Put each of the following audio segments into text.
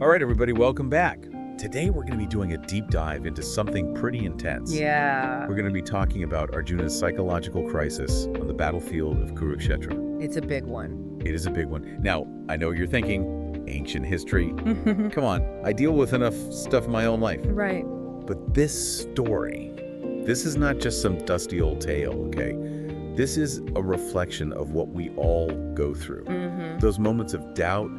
All right, everybody, welcome back. Today, we're going to be doing a deep dive into something pretty intense. Yeah. We're going to be talking about Arjuna's psychological crisis on the battlefield of Kurukshetra. It's a big one. It is a big one. Now, I know you're thinking, ancient history. Come on, I deal with enough stuff in my own life. Right. But this story, this is not just some dusty old tale, okay? This is a reflection of what we all go through. Those moments of doubt,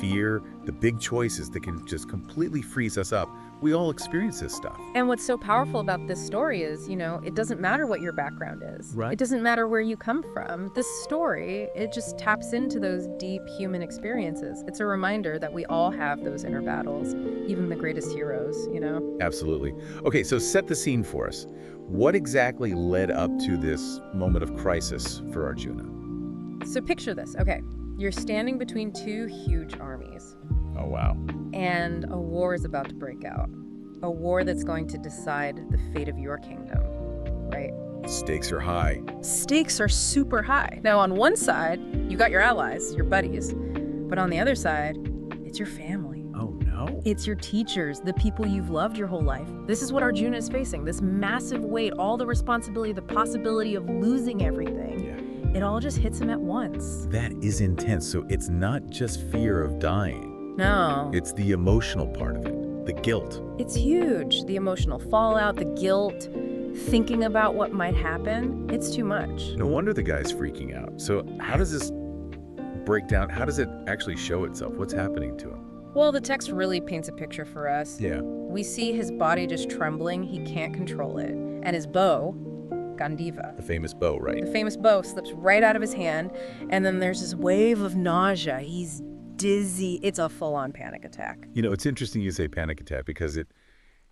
fear, the big choices that can just completely freeze us up. We all experience this stuff. And what's so powerful about this story is, it doesn't matter what your background is. Right. It doesn't matter where you come from. This story, it just taps into those deep human experiences. It's a reminder that we all have those inner battles, even the greatest heroes, Absolutely. Okay, so set the scene for us. What exactly led up to this moment of crisis for Arjuna? So picture this. Okay. You're standing between two huge armies. Oh, wow. And a war is about to break out. A war that's going to decide the fate of your kingdom, right? Stakes are high. Stakes are super high. Now, on one side, you got your allies, your buddies. But on the other side, it's your family. Oh, no. It's your teachers, the people you've loved your whole life. This is what Arjuna is facing, this massive weight, all the responsibility, the possibility of losing everything. Yeah. It all just hits him at once. That is intense. So it's not just fear of dying. No. It's the emotional part of it, the guilt. It's huge. The emotional fallout, the guilt, thinking about what might happen. It's too much. No wonder the guy's freaking out. So how does this break down? How does it actually show itself? What's happening to him? Well, the text really paints a picture for us. Yeah. We see his body just trembling. He can't control it. And his bow, Gandiva, The famous bow, right? the famous bow, slips right out of his hand. And then there's this wave of nausea. He's dizzy. It's a full-on panic attack. It's interesting you say panic attack because it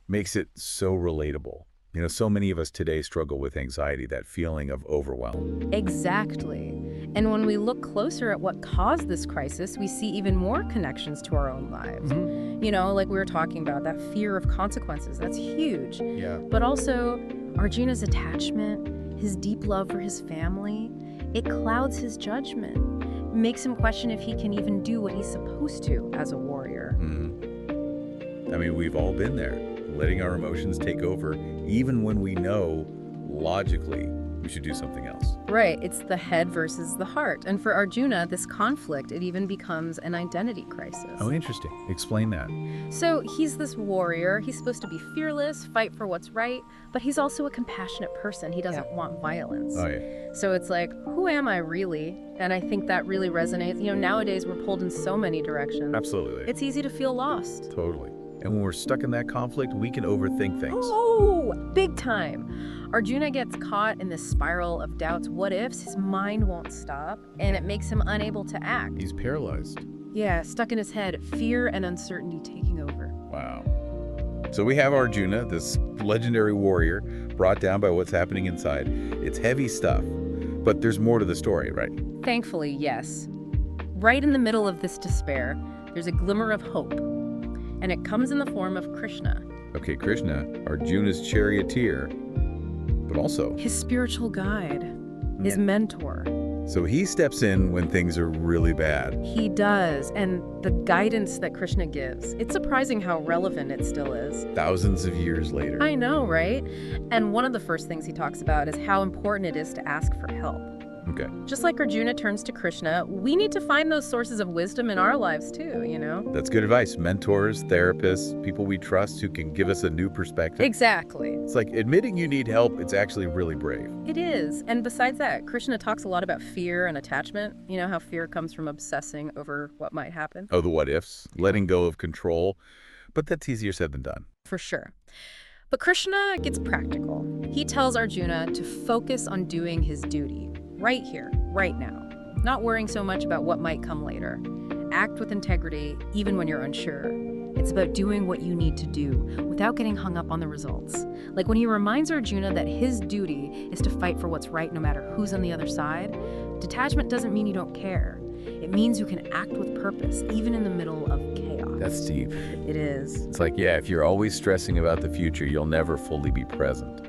makes it so relatable. So many of us today struggle with anxiety, that feeling of overwhelm. Exactly. And when we look closer at what caused this crisis, we see even more connections to our own lives. Like we were talking about, that fear of consequences. That's huge. Yeah. But also, Arjuna's attachment, his deep love for his family, it clouds his judgment, makes him question if he can even do what he's supposed to as a warrior. I mean, we've all been there, letting our emotions take over, even when we know, logically, we should do something else. Right, it's the head versus the heart. And for Arjuna, this conflict, it even becomes an identity crisis. Oh, interesting. Explain that. So he's this warrior. He's supposed to be fearless, fight for what's right, but he's also a compassionate person. He doesn't want violence. Oh, yeah. So it's like, who am I really? And I think that really resonates. Nowadays we're pulled in so many directions. Absolutely. It's easy to feel lost. Totally. And when we're stuck in that conflict, we can overthink things. Oh, big time. Arjuna gets caught in this spiral of doubts, what ifs. His mind won't stop, and it makes him unable to act. He's paralyzed. Yeah, stuck in his head, fear and uncertainty taking over. Wow. So we have Arjuna, this legendary warrior, brought down by what's happening inside. It's heavy stuff, but there's more to the story, right? Thankfully, yes. Right in the middle of this despair, there's a glimmer of hope, and it comes in the form of Krishna. Okay, Krishna, Arjuna's charioteer, but also... his spiritual guide, his mentor. So he steps in when things are really bad. He does, and the guidance that Krishna gives, it's surprising how relevant it still is. Thousands of years later. I know, right? And one of the first things he talks about is how important it is to ask for help. Okay. Just like Arjuna turns to Krishna, we need to find those sources of wisdom in our lives too, That's good advice. Mentors, therapists, people we trust who can give us a new perspective. Exactly. It's like admitting you need help, it's actually really brave. It is. And besides that, Krishna talks a lot about fear and attachment. How fear comes from obsessing over what might happen. Oh, the what ifs, letting go of control. But that's easier said than done. For sure. But Krishna gets practical. He tells Arjuna to focus on doing his duty. Right here, right now. Not worrying so much about what might come later. Act with integrity, even when you're unsure. It's about doing what you need to do without getting hung up on the results. Like when he reminds Arjuna that his duty is to fight for what's right no matter who's on the other side, detachment doesn't mean you don't care. It means you can act with purpose, even in the middle of chaos. That's deep. It is. It's like, yeah, if you're always stressing about the future, you'll never fully be present.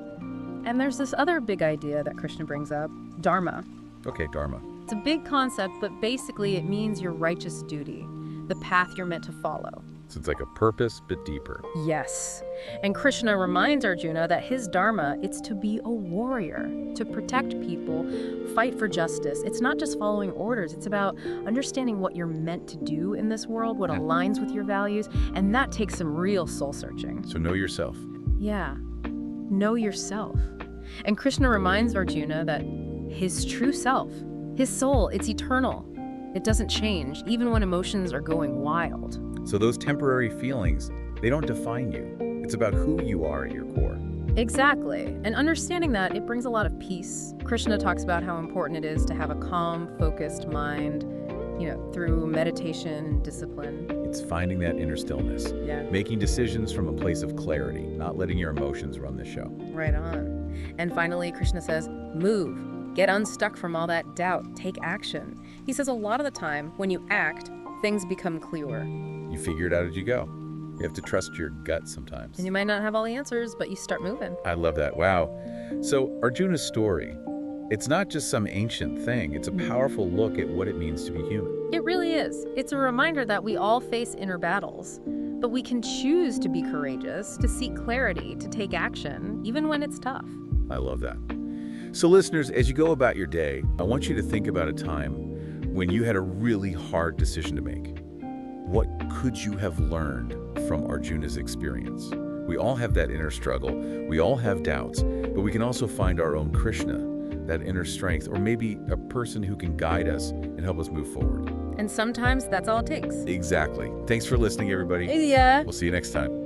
And there's this other big idea that Krishna brings up, dharma. Okay, dharma. It's a big concept, but basically it means your righteous duty, the path you're meant to follow. So it's like a purpose, but deeper. Yes. And Krishna reminds Arjuna that his dharma is to be a warrior, to protect people, fight for justice. It's not just following orders. It's about understanding what you're meant to do in this world, what aligns with your values, and that takes some real soul searching. So know yourself. Yeah. Know yourself. And Krishna reminds Arjuna that his true self, his soul, it's eternal. It doesn't change, even when emotions are going wild. So those temporary feelings, they don't define you. It's about who you are at your core. Exactly. And understanding that, it brings a lot of peace. Krishna talks about how important it is to have a calm, focused mind, through meditation and discipline. It's finding that inner stillness. Yeah. Making decisions from a place of clarity, not letting your emotions run the show. Right on. And finally, Krishna says, move. Get unstuck from all that doubt. Take action. He says a lot of the time, when you act, things become clearer. You figure it out as you go. You have to trust your gut sometimes. And you might not have all the answers, but you start moving. I love that. Wow. So Arjuna's story, it's not just some ancient thing. It's a powerful look at what it means to be human. It really is. It's a reminder that we all face inner battles, but we can choose to be courageous, to seek clarity, to take action, even when it's tough. I love that. So listeners, as you go about your day, I want you to think about a time when you had a really hard decision to make. What could you have learned from Arjuna's experience? We all have that inner struggle. We all have doubts, but we can also find our own Krishna, that inner strength, or maybe a person who can guide us and help us move forward. And sometimes that's all it takes. Exactly. Thanks for listening, everybody. Yeah. We'll see you next time.